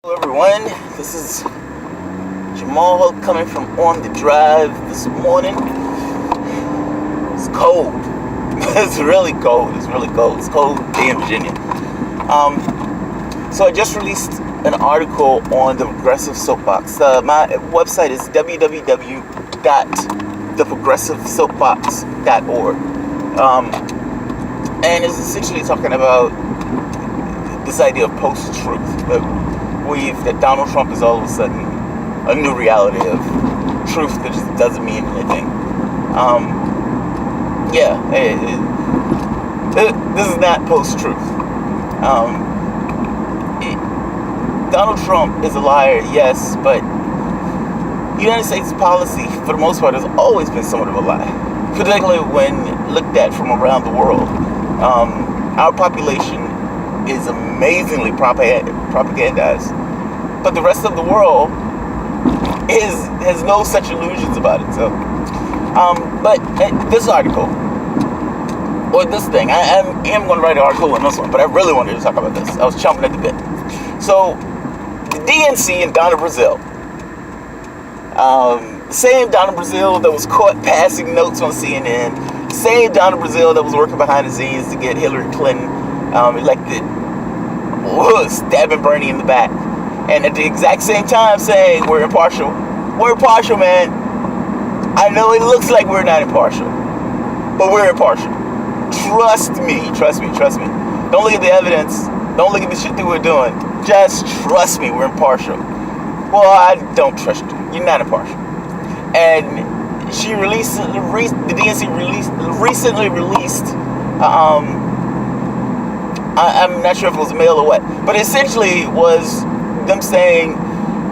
Hello everyone, this is Jamal coming from On the Drive this morning. It's cold. It's really cold. It's cold day in Virginia. So I just released an article on the Progressive Soapbox. My website is www.theprogressivesoapbox.org. And it's essentially talking about this idea of post-truth. That Donald Trump is all of a sudden a new reality of truth that just doesn't mean anything. This is not post-truth. Donald Trump is a liar, yes, but United States policy, for the most part, has always been somewhat of a lie, particularly when looked at from around the world. Our population is amazingly propagandized, but the rest of the world has no such illusions about it. So, but this article, or this thing, I am going to write an article on this one, but I really wanted to talk about this. I was chomping at the bit. So, the DNC in Donna, Brazil, the same Donna Brazil that was caught passing notes on CNN, the same Donna Brazil that was working behind the scenes to get Hillary Clinton elected, stabbing Bernie in the back, and at the exact same time saying we're impartial. We're impartial, man. I know it looks like we're not impartial, but we're impartial. Trust me. Don't look at the evidence. Don't look at the shit that we're doing. Just trust me, we're impartial. Well, I don't trust you. You're not impartial. And the DNC recently released I'm not sure if it was a mail or what, but essentially it was them saying,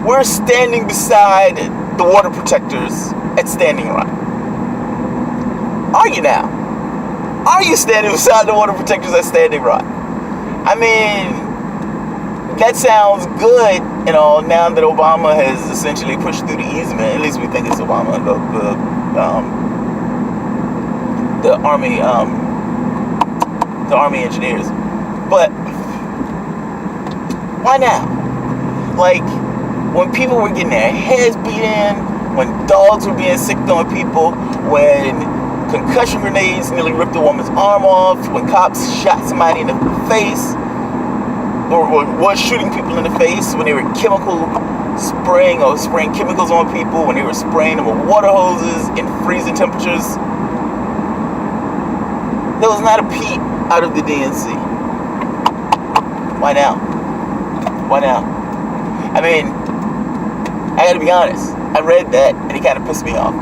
we're standing beside the water protectors at Standing Rock. Are you now? Are you standing beside the water protectors at Standing Rock? I mean, that sounds good, now that Obama has essentially pushed through the easement. At least we think it's Obama, the Army engineers. But why now? Like, when people were getting their heads beat in, when dogs were being sicked on people, when concussion grenades nearly ripped a woman's arm off, when cops shot somebody in the face, or was shooting people in the face, when they were spraying chemicals on people, when they were spraying them with water hoses in freezing temperatures, there was not a peep out of the DNC. Why now? I mean, I gotta be honest. I read that and it kind of pissed me off.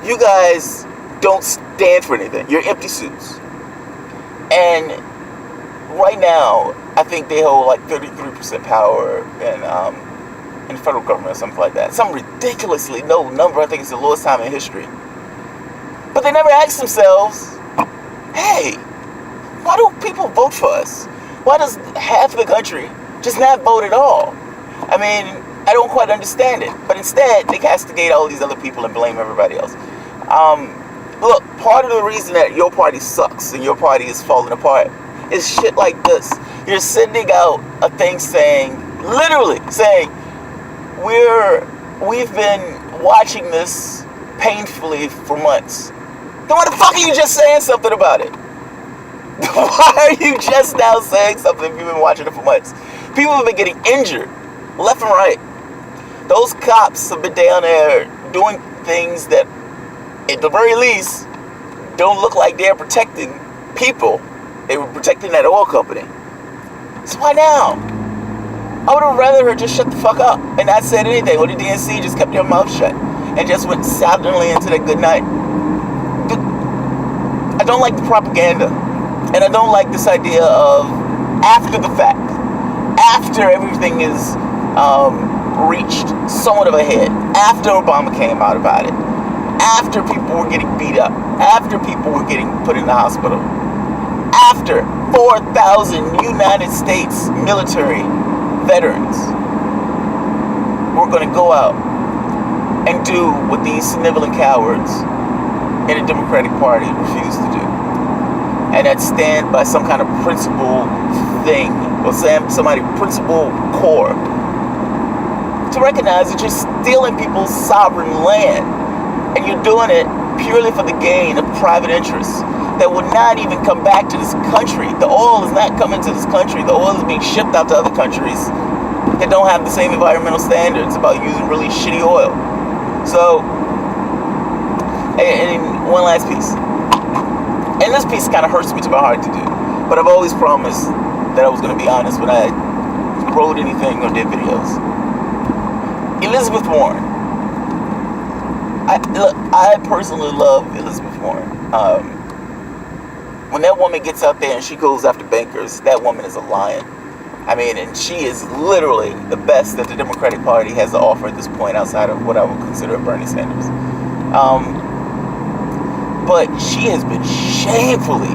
You guys don't stand for anything. You're empty suits. And right now, I think they hold like 33% power in the federal government or something like that. Some ridiculously low number. I think it's the lowest time in history. But they never ask themselves, hey, why don't people vote for us? Why does half of the country just not vote at all? I mean, I don't quite understand it. But instead, they castigate all these other people and blame everybody else. Look, part of the reason that your party sucks and your party is falling apart is shit like this. You're sending out a thing literally saying, we've been watching this painfully for months. Then why the fuck are you just saying something about it? Why are you just now saying something if you've been watching it for months? People have been getting injured left and right. Those cops have been down there doing things that, at the very least, don't look like they're protecting people. They were protecting that oil company. So why now? I would have rather her just shut the fuck up and not said anything, or the DNC just kept their mouth shut and just went silently into that good night. I don't like the propaganda, and I don't like this idea of after the fact, after everything is reached somewhat of a head, after Obama came out about it, after people were getting beat up, after people were getting put in the hospital, after 4,000 United States military veterans were going to go out and do what these sniveling cowards in the Democratic Party refuse to do. and that stand by some kind of principle thing, or somebody principle core, to recognize that you're stealing people's sovereign land, and you're doing it purely for the gain of private interests that will not even come back to this country. The oil is not coming to this country. The oil is being shipped out to other countries that don't have the same environmental standards about using really shitty oil. So, and one last piece. And this piece kind of hurts me to my heart to do, but I've always promised that I was going to be honest when I wrote anything or did videos. Elizabeth Warren. I personally love Elizabeth Warren. When that woman gets out there and she goes after bankers, that woman is a lion. I mean, and she is literally the best that the Democratic Party has to offer at this point, outside of what I would consider Bernie Sanders. But she has been shamefully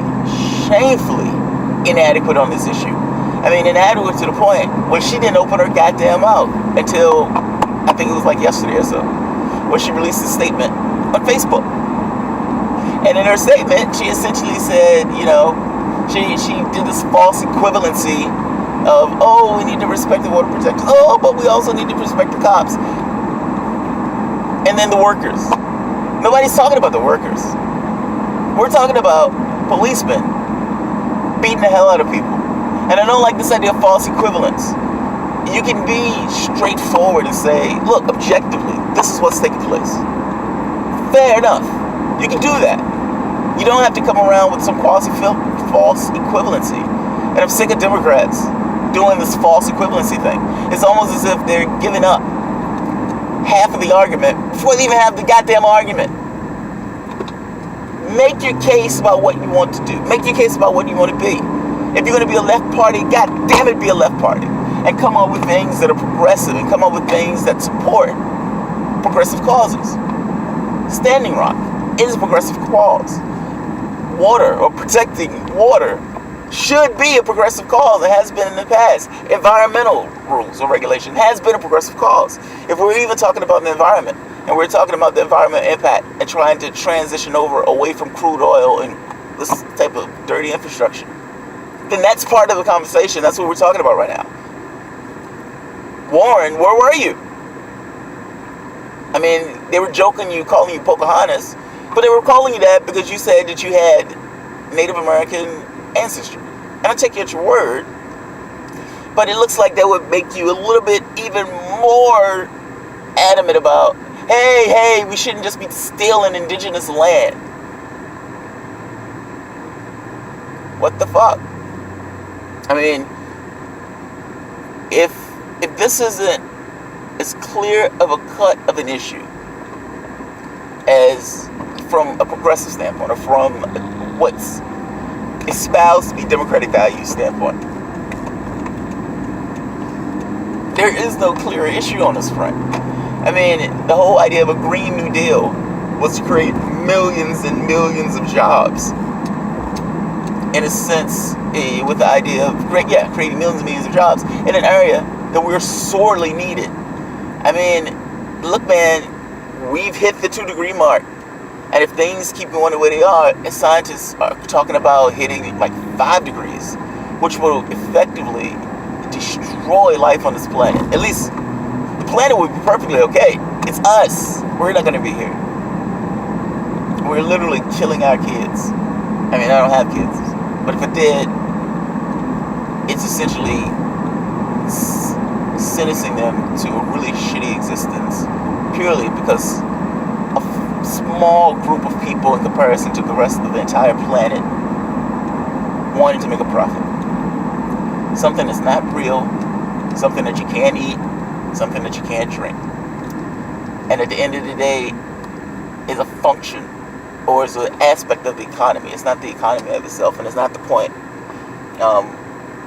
inadequate on this issue. I mean, inadequate to the point where she didn't open her goddamn mouth until, I think it was like yesterday or so, where she released a statement on Facebook. And in her statement, she essentially said, you know, she did this false equivalency of, oh, we need to respect the water protectors. Oh, but we also need to respect the cops. And then the workers. Nobody's talking about the workers. We're talking about policemen beating the hell out of people. And I don't like this idea of false equivalence. You can be straightforward and say, look, objectively, this is what's taking place. Fair enough. You can do that. You don't have to come around with some false equivalency. And I'm sick of Democrats doing this false equivalency thing. It's almost as if they're giving up half of the argument before they even have the goddamn argument. Make your case about what you want to do. Make your case about what you want to be. If you're going to be a left party, god damn it, be a left party. And come up with things that are progressive, and come up with things that support progressive causes. Standing Rock is a progressive cause. Water, or protecting water, should be a progressive cause. It has been in the past. Environmental rules or regulation has been a progressive cause. If we're even talking about the environment, and we're talking about the environmental impact and trying to transition away from crude oil and this type of dirty infrastructure, then that's part of the conversation. That's what we're talking about right now. Warren, where were you? I mean, they were joking you, calling you Pocahontas, but they were calling you that because you said that you had Native American ancestry. And I take you at your word, but it looks like that would make you a little bit even more adamant about, hey, we shouldn't just be stealing indigenous land. What the fuck? I mean, if this isn't as clear of a cut of an issue as from a progressive standpoint, or from what's espoused to be democratic values standpoint, there is no clearer issue on this front. I mean, the whole idea of a Green New Deal was to create millions and millions of jobs. In a sense, with the idea of creating millions and millions of jobs in an area that we're sorely needed. I mean, look, man, we've hit the 2-degree mark. And if things keep going the way they are, and scientists are talking about hitting like 5 degrees, which will effectively destroy life on this planet. At least the planet will be perfectly okay. It's us. We're not going to be here. We're literally killing our kids. I mean, I don't have kids, but if I did, it's essentially sentencing them to a really shitty existence purely because a small group of people in comparison to the rest of the entire planet wanting to make a profit. Something that's not real, something that you can't eat, something that you can't drink. And at the end of the day, is a function or is an aspect of the economy. It's not the economy of itself, and it's not the point.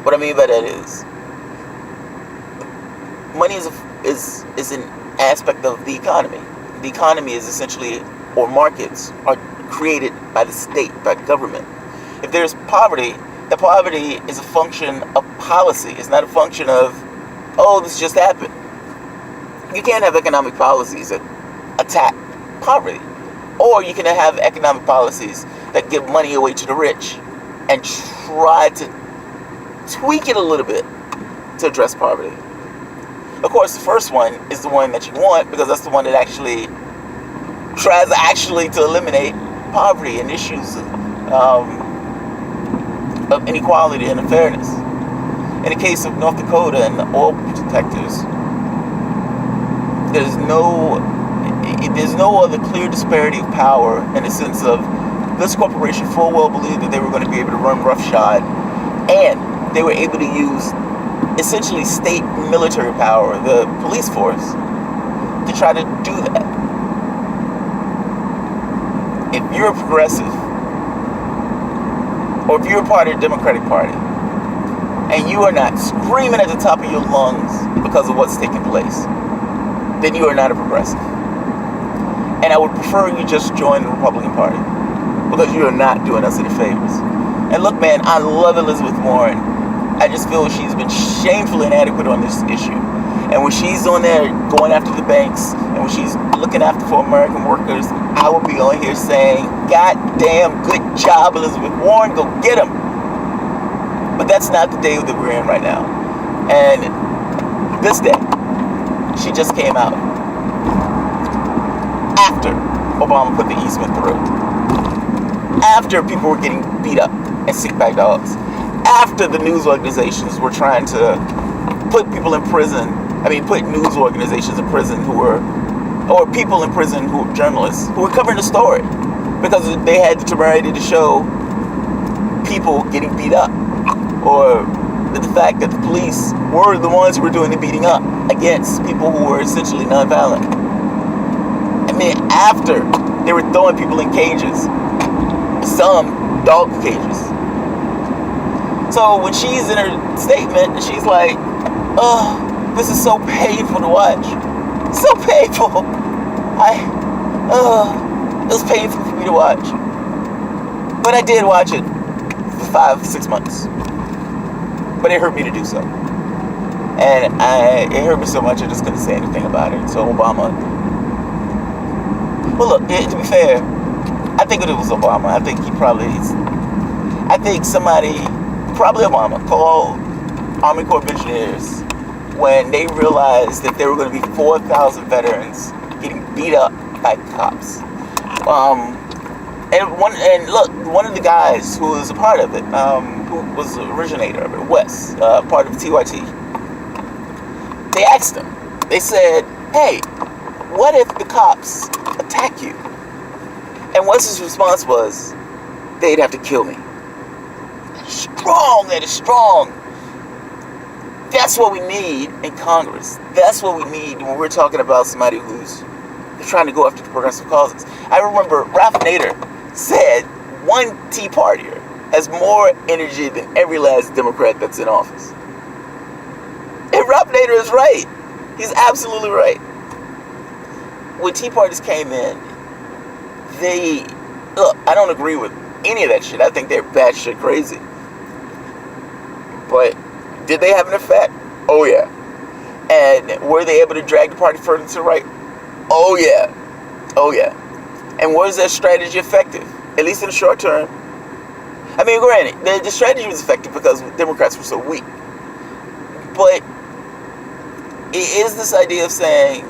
What I mean by that is, money is an aspect of the economy. The economy is essentially, or markets are created by the state, by the government. If there's poverty, the poverty is a function of policy. It's not a function of, oh, this just happened. You can't have economic policies that attack poverty. Or you can have economic policies that give money away to the rich and try to tweak it a little bit to address poverty. Of course, the first one is the one that you want, because that's the one that actually tries to eliminate poverty and issues of inequality and unfairness. In the case of North Dakota and the oil detectors, there's no other clear disparity of power, in the sense of this corporation full well believed that they were going to be able to run roughshod, and they were able to use essentially state military power, the police force, to try to do that. If you're a progressive, or if you're a part of the Democratic Party, and you are not screaming at the top of your lungs because of what's taking place, then you are not a progressive. And I would prefer you just join the Republican Party, because you are not doing us any favors. And look, man, I love Elizabeth Warren. I just feel she's been shamefully inadequate on this issue. And when she's on there going after the banks, and when she's looking after for American workers, I will be on here saying, God damn, good job, Elizabeth Warren, go get them. But that's not the day that we're in right now. And this day, she just came out after Obama put the easement through, after people were getting beat up and sick by dogs, after the news organizations were trying to put people in prison, put news organizations in prison or people in prison who were journalists, who were covering the story, because they had the temerity to show people getting beat up, or the fact that the police were the ones who were doing the beating up against people who were essentially nonviolent. After they were throwing people in cages, some dog cages. So when she's in her statement, she's like, oh, this is so painful to watch. So painful. It was painful for me to watch. But I did watch it for 5-6 months. But it hurt me to do so. And it hurt me so much I just couldn't say anything about it. So Obama. Well, look, to be fair, I think it was Obama. I think somebody, probably Obama, called Army Corps of Engineers when they realized that there were going to be 4,000 veterans getting beat up by cops. One of the guys who was a part of it, who was the originator of it, Wes, part of TYT, they asked him, they said, hey, what if the cops attack you? And Wes's response was, they'd have to kill me. That is strong. That's what we need in Congress. That's what we need when we're talking about somebody who's trying to go after the progressive causes. I remember Ralph Nader said one Tea Partier has more energy than every last Democrat that's in office. And Ralph Nader is right. He's absolutely right. When Tea Parties came in, I don't agree with any of that shit. I think they're batshit crazy. But did they have an effect? Oh yeah. And were they able to drag the party further to the right? Oh yeah. Oh yeah. And was their strategy effective? At least in the short term. Granted, the strategy was effective because Democrats were so weak. But it is this idea of saying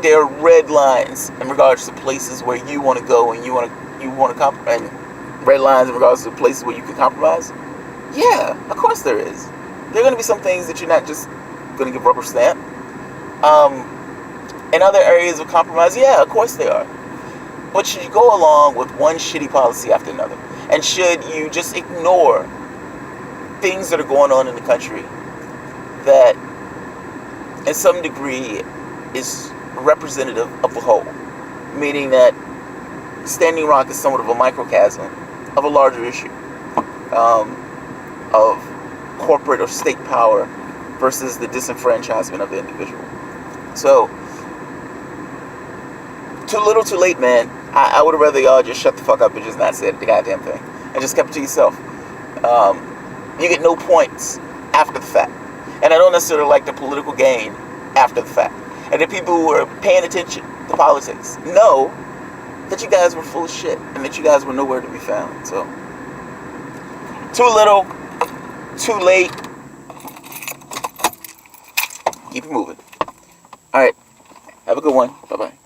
there are red lines in regards to places where you want to go and you want to compromise, and red lines in regards to places where you can compromise. Yeah, of course there is. There are going to be some things that you're not just going to give rubber stamp. In other areas of compromise, yeah, of course they are. But should you go along with one shitty policy after another? And should you just ignore things that are going on in the country that, in some degree, is representative of the whole? Meaning that Standing Rock is somewhat of a microcosm of a larger issue of corporate or state power versus the disenfranchisement of the individual. So, too little, too late, man. I would have rather y'all just shut the fuck up and just not say the goddamn thing. And just kept it to yourself. You get no points after the fact. And I don't necessarily like the political gain after the fact. And the people who are paying attention to politics know that you guys were full of shit and that you guys were nowhere to be found. So, Too little, too late. Keep it moving. All right. Have a good one. Bye-bye.